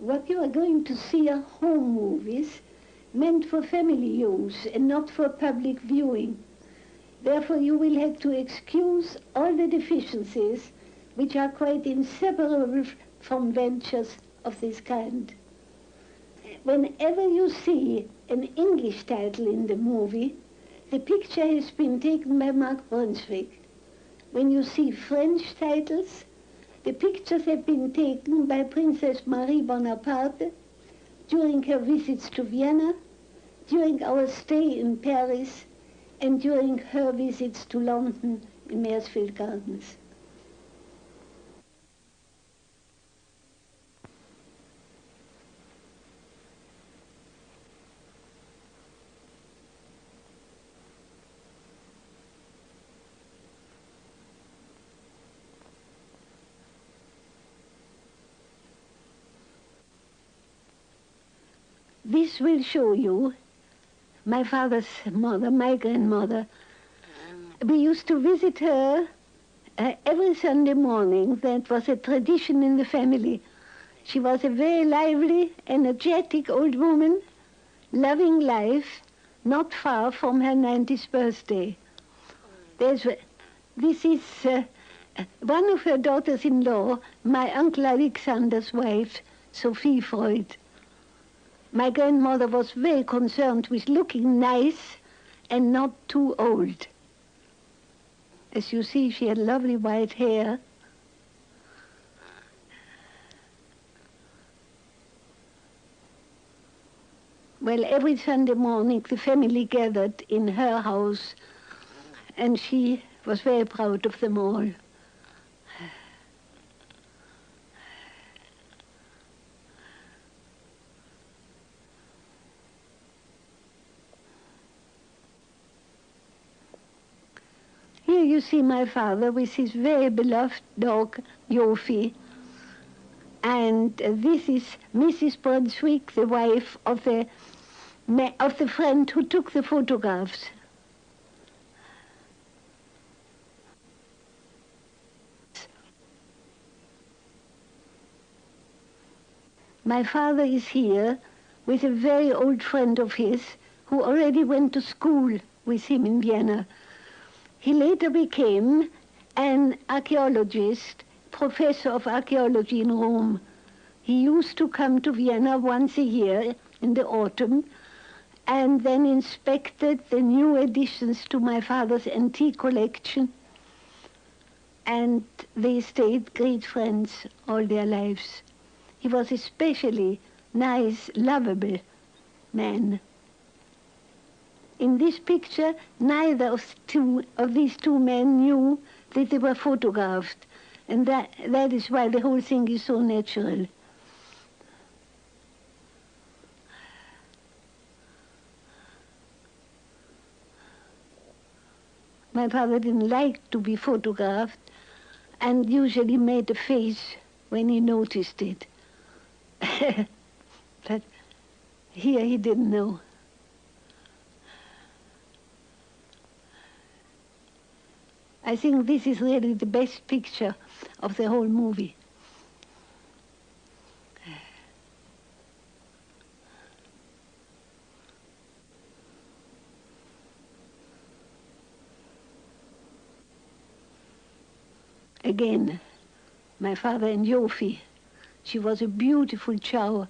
What you are going to see are home movies meant for family use and not for public viewing. Therefore, you will have to excuse all the deficiencies which are quite inseparable from ventures of this kind. Whenever you see an English title in the movie, the picture has been taken by Mark Brunswick. When you see French titles, the pictures have been taken by Princess Marie Bonaparte during her visits to Vienna, during our stay in Paris, and during her visits to London in Maresfield Gardens. This will show you my father's mother, my grandmother. We used to visit her every Sunday morning. That was a tradition in the family. She was a very lively, energetic old woman, loving life, not far from her 90th birthday. This is one of her daughters-in-law, my Uncle Alexander's wife, Sophie Freud. My grandmother was very concerned with looking nice and not too old. As you see, she had lovely white hair. Well, every Sunday morning the family gathered in her house, and she was very proud of them all. Here you see my father with his very beloved dog, Yofi. And this is Mrs. Brunswick, the wife of the friend who took the photographs. My father is here with a very old friend of his who already went to school with him in Vienna. He later became an archaeologist, professor of archaeology in Rome. He used to come to Vienna once a year in the autumn and then inspected the new additions to my father's antique collection, and they stayed great friends all their lives. He was especially nice, lovable man. In this picture, neither of these two men knew that they were photographed, and that is why the whole thing is so natural. My father didn't like to be photographed and usually made a face when he noticed it. But here he didn't know. I think this is really the best picture of the whole movie. Again, my father and Yofi. She was a beautiful chow,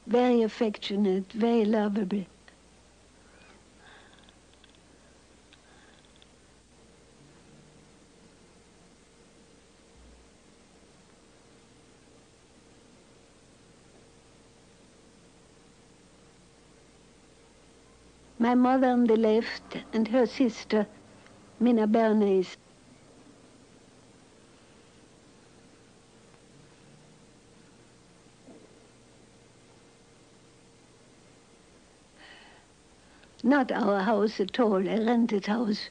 very affectionate, very lovable. My mother on the left and her sister, Minna Bernays. Not our house at all, a rented house.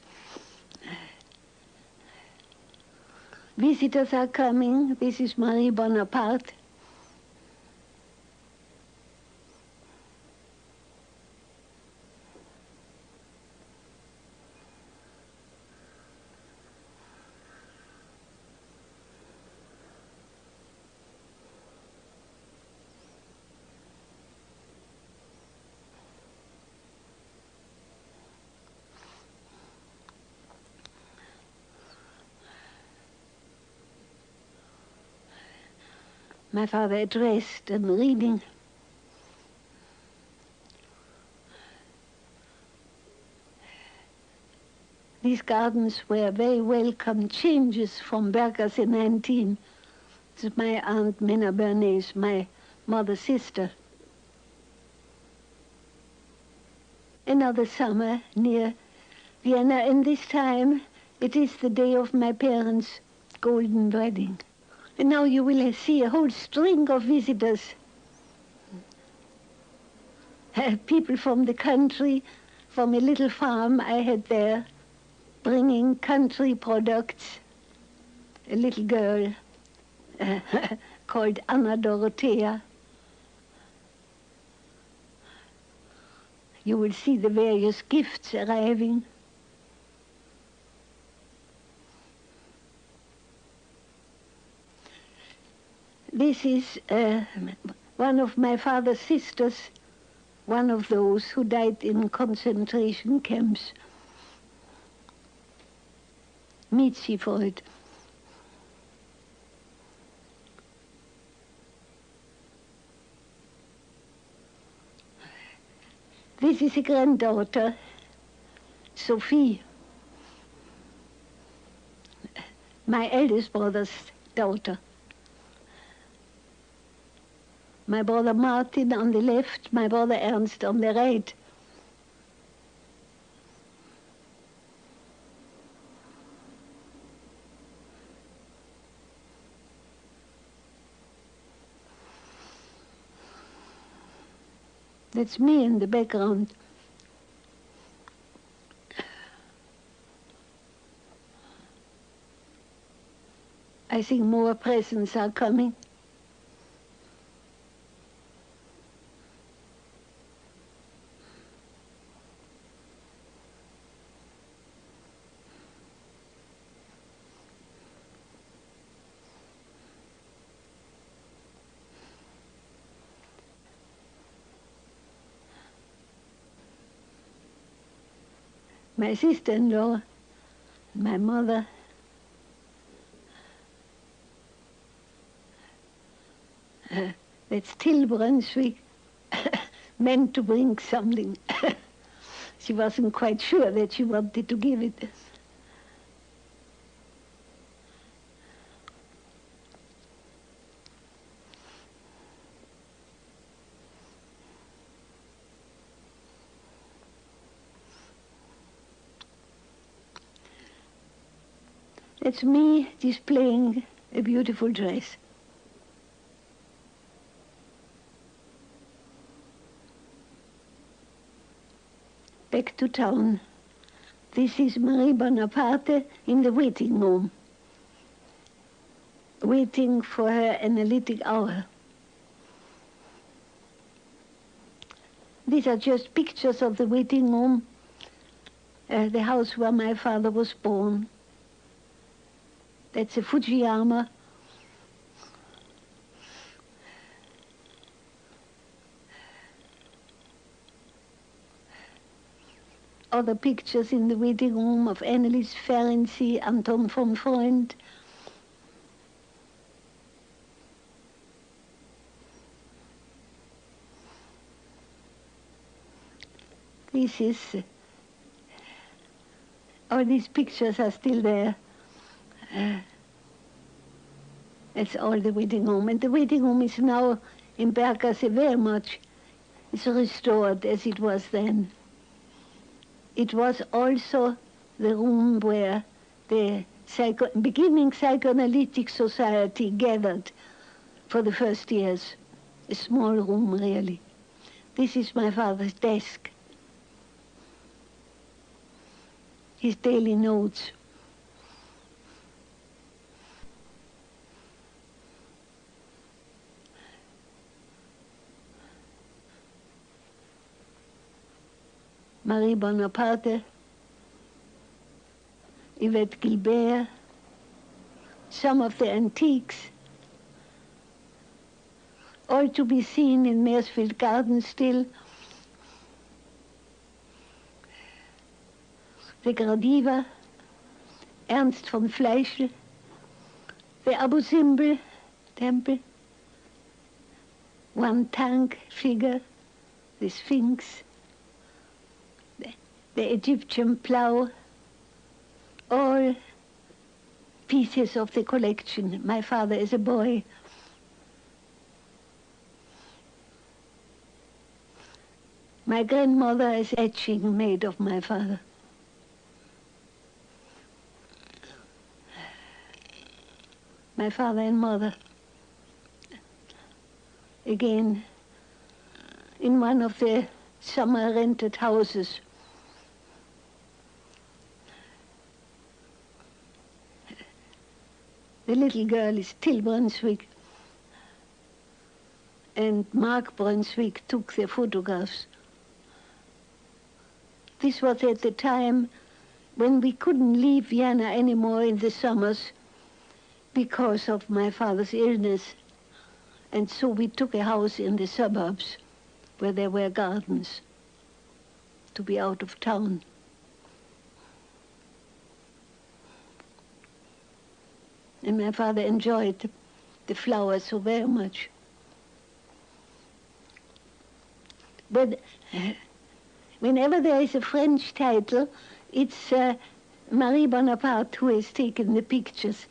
Visitors are coming. This is Marie Bonaparte. My father at rest and reading. These gardens were very welcome changes from Berggasse 19. This is my aunt Minna Bernays, my mother's sister. Another summer near Vienna, and this time it is the day of my parents' golden wedding. And now you will see a whole string of visitors. People from the country, from a little farm I had there, bringing country products. A little girl called Anna Dorothea. You will see the various gifts arriving. This is one of my father's sisters, one of those who died in concentration camps. Mitzi Freud. This is a granddaughter, Sophie, my eldest brother's daughter. My brother Martin on the left, my brother Ernst on the right. That's me in the background. I think more presents are coming. My sister-in-law, my mother, that's Till Brunswick, meant to bring something. She wasn't quite sure that she wanted to give it. It's me displaying a beautiful dress. Back to town. This is Marie Bonaparte in the waiting room, waiting for her analytic hour. These are just pictures of the waiting room, the house where my father was born. That's a Fujiyama. Other pictures in the waiting room of Annelies Ferenczi, Anton von Freund. This is, all these pictures are still there. That's all the waiting room. And the waiting room is now in Berggasse very much. It's restored as it was then. It was also the room where the beginning psychoanalytic society gathered for the first years. A small room, really. This is my father's desk. His daily notes. Marie Bonaparte, Yvette Gilbert, some of the antiques, all to be seen in Maresfield Gardens still. The Gradiva, Ernst von Fleischl, the Abu Simbel temple, one tank figure, the Sphinx, the Egyptian plow, all pieces of the collection. My father as a boy. My grandmother is etching made of my father. My father and mother, again, in one of the summer rented houses. The little girl is Till Brunswick, and Mark Brunswick took the photographs. This was at the time when we couldn't leave Vienna anymore in the summers because of my father's illness. And so we took a house in the suburbs where there were gardens to be out of town. And my father enjoyed the flowers so very much. But whenever there is a French title, it's Marie Bonaparte who has taken the pictures.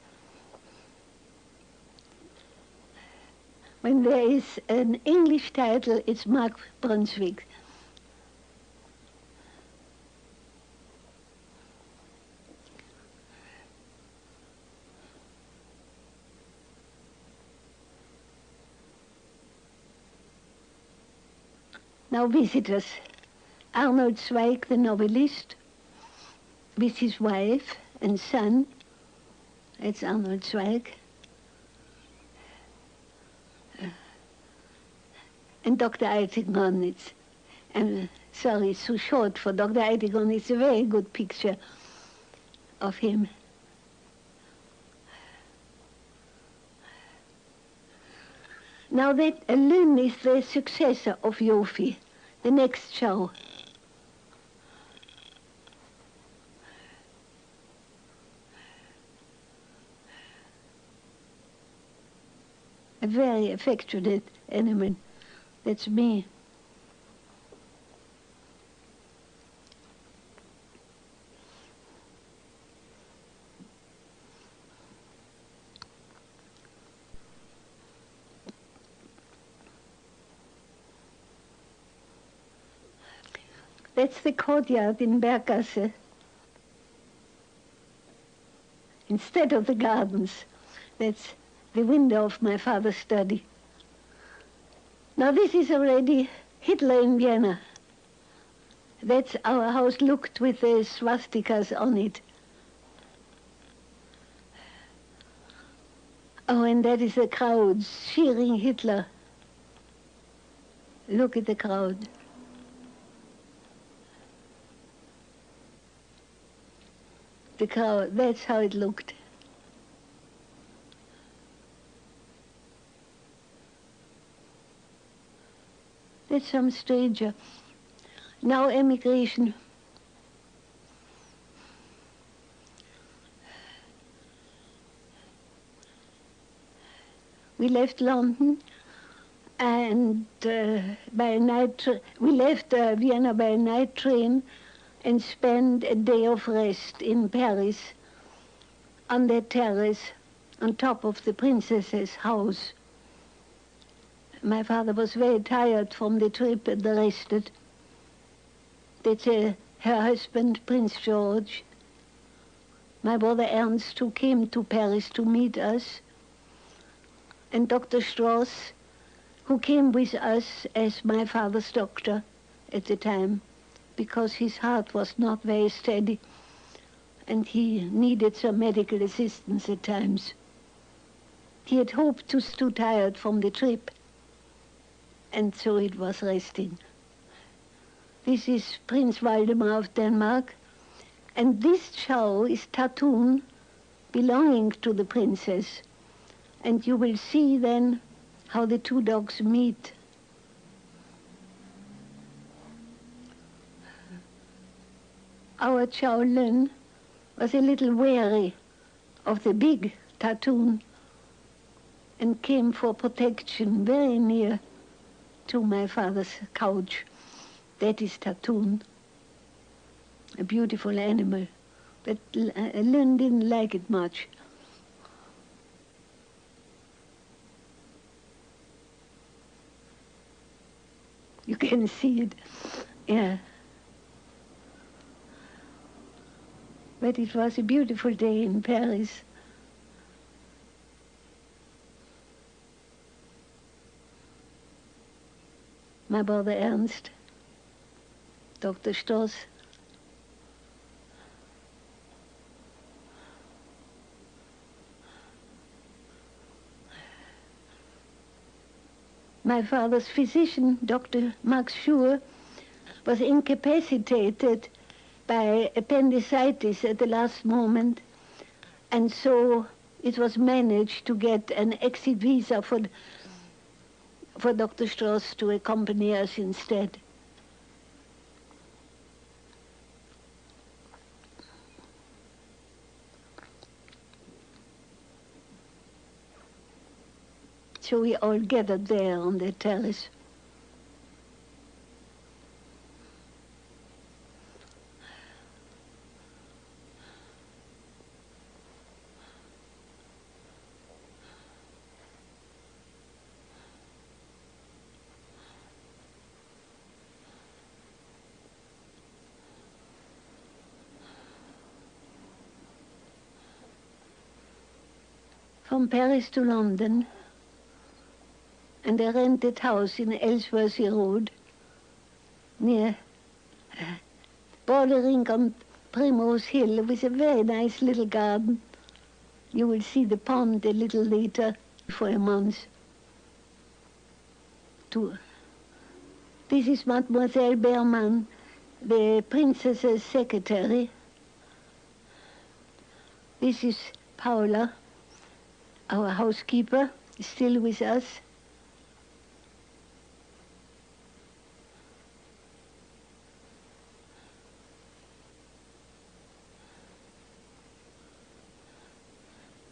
When there is an English title, it's Mark Brunswick. Now visitors. Arnold Zweig, the novelist, with his wife and son. That's Arnold Zweig. And Dr. Eitigon, sorry, it's too short for Dr. Eitigon. It's a very good picture of him. Now that Lynn is the successor of Yofi, the next show. A very affectionate animal. That's me. That's the courtyard in Berggasse. Instead of the gardens, that's the window of my father's study. Now this is already Hitler in Vienna. That's our house looked with the swastikas on it. Oh, and that is the crowd cheering Hitler. Look at the crowd. The crowd, that's how it looked. That's some stranger. Now emigration. We left London and by a night, we left Vienna by a night train and spent a day of rest in Paris on the terrace on top of the princess's house. My father was very tired from the trip and rested. That's her husband, Prince George. My brother Ernst, who came to Paris to meet us, and Dr. Strauss, who came with us as my father's doctor at the time, because his heart was not very steady, and he needed some medical assistance at times. He had hoped to be too tired from the trip, and so it was resting. This is Prince Waldemar of Denmark, and this chow is Tatun, belonging to the princess. And you will see then how the two dogs meet. Our chow Lin was a little wary of the big Tatun and came for protection very near to my father's couch. That is Tattoon, a beautiful animal, but Lynn didn't like it much. You can see it, yeah. But it was a beautiful day in Paris. My brother Ernst, Dr. Stoss. My father's physician, Dr. Max Schur, was incapacitated by appendicitis at the last moment, and so it was managed to get an exit visa for Dr. Strauss to accompany us instead. So we all gathered there on the terrace. From Paris to London, and a rented house in Ellsworthy Road, near, bordering on Primrose Hill, with a very nice little garden. You will see the pond a little later, for a month. This is Mademoiselle Berman, the princess's secretary. This is Paula, our housekeeper, still with us.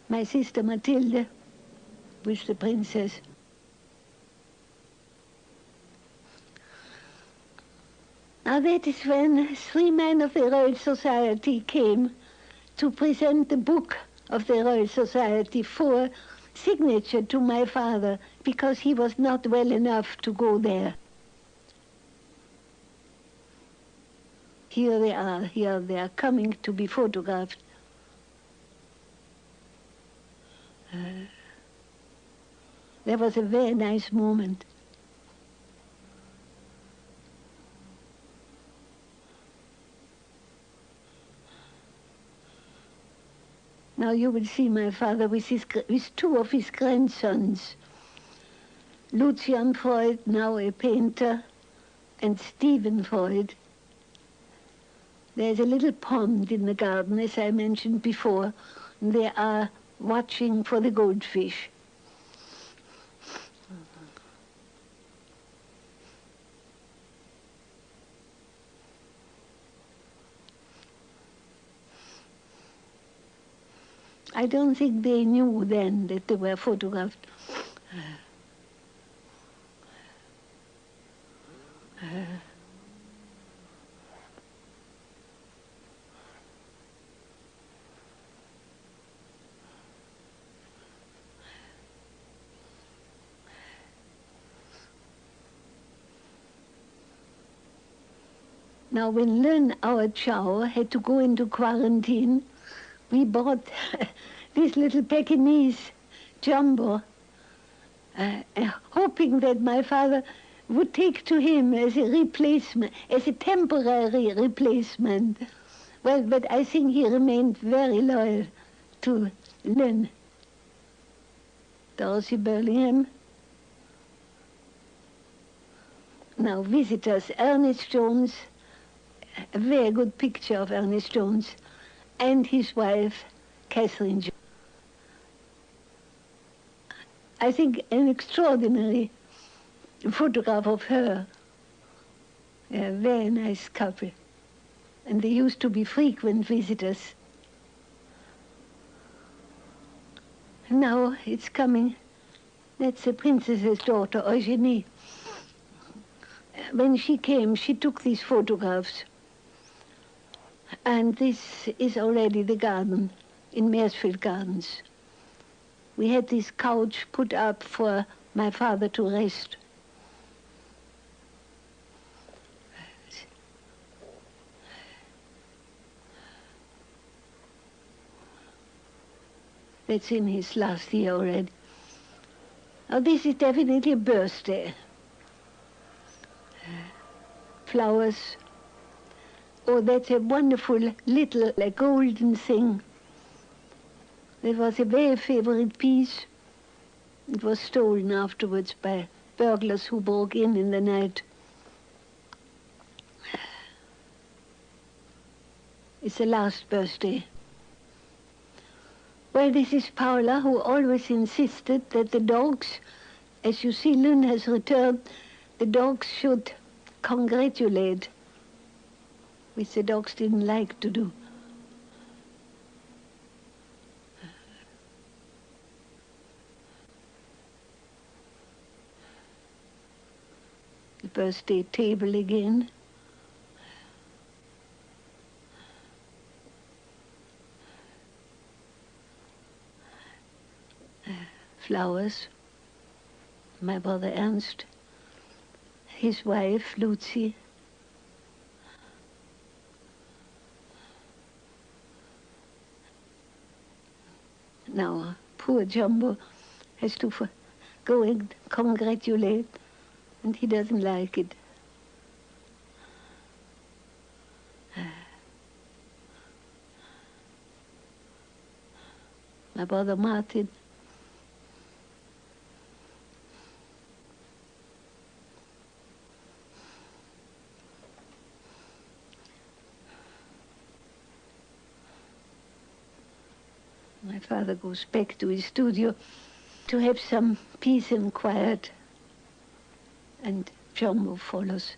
My sister Mathilde with the princess. Now that is when 3 men of the Royal Society came to present the book of the Royal Society for signature to my father, because he was not well enough to go there. Here they are coming to be photographed. That was a very nice moment. Now you will see my father with 2 of his grandsons, Lucian Freud, now a painter, and Stephen Freud. There's a little pond in the garden, as I mentioned before, and they are watching for the goldfish. I don't think they knew then that they were photographed. Now, when Lynn, our chow, had to go into quarantine, we bought this little Pekingese jumbo, hoping that my father would take to him as a replacement, as a temporary replacement. Well, but I think he remained very loyal to Lynn. Dorothy Burlingham. Now, visitors, Ernest Jones, a very good picture of Ernest Jones, and his wife, Catherine Jones. I think an extraordinary photograph of her. A very nice couple. And they used to be frequent visitors. Now it's coming. That's the princess's daughter, Eugenie. when she came, she took these photographs. And this is already the garden in Maresfield Gardens. We had this couch put up for my father to rest. That's in his last year already. Now this is definitely a birthday. Flowers. Oh, that's a wonderful little golden thing. That was a very favorite piece. It was stolen afterwards by burglars who broke in the night. It's the last birthday. Well, this is Paula, who always insisted that the dogs, as you see Lynn has returned, the dogs should congratulate, which the dogs didn't like to do. The birthday table again. Flowers. My brother Ernst, his wife Lucy. Now, poor Jumbo has to go and congratulate, and he doesn't like it. My brother Martin. My father goes back to his studio to have some peace and quiet, and Jumbo follows.